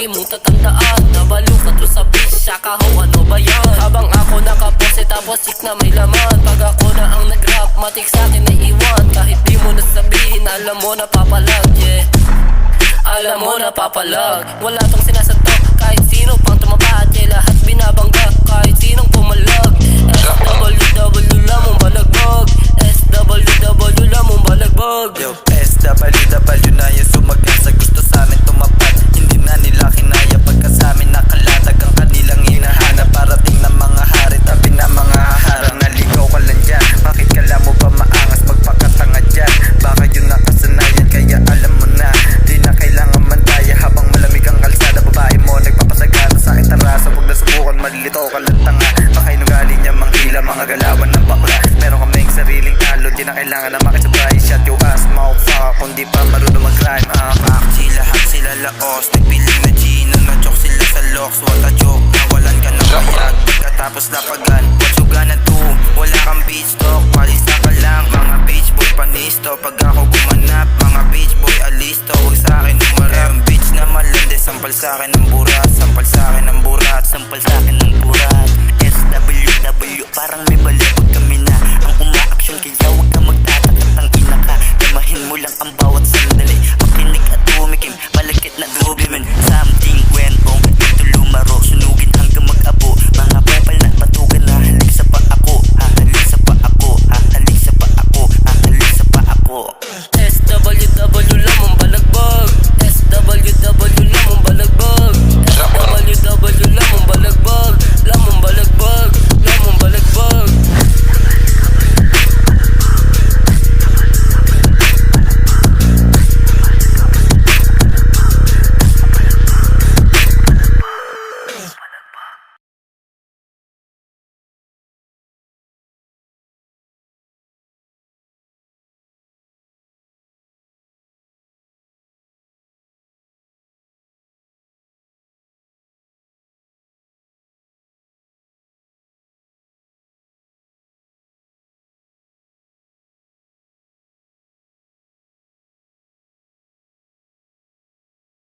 lagi mong tatandaan. Nabalo ka to sa bisya, kaho ano ba yan? Habang ako nakapose tapos sik na may laman. Pag ako na ang nag-rap, matik sa'kin na iwan. Kahit di mo na sabihin, alam mo na papalag, yeah. Alam mo na papalag. Wala tong sinasatok, kahit sino pang tumapat, yeah. Lahat binabangga, kahit sinong pumalag. SWW lang mong balagbag, SWW lang mong balagbag. Yo, SWW na yung sumagat sa gusto sa amin tumapat. Hindi na nila kinaya pagka sa amin nakalatag ang kanilang hinahanap. Parating na mga hari, tabi na mga haharang. Naligaw ka lang dyan, bakit kala mo ba maangas magpakatanga dyan? Baka yun nakasanayan kaya alam mo na, di na kailangan mandaya habang malamig ang kalsada. Babae mo nagpapasagana sa akin tarasa, huwag na subukan, malilito ka lang tanga. Baka inugali niya manghila, mga galawan ng bakla. Meron kaming sariling talo, di na kailangan na makisabay. Shut your ass, mouth fuck, kundi pa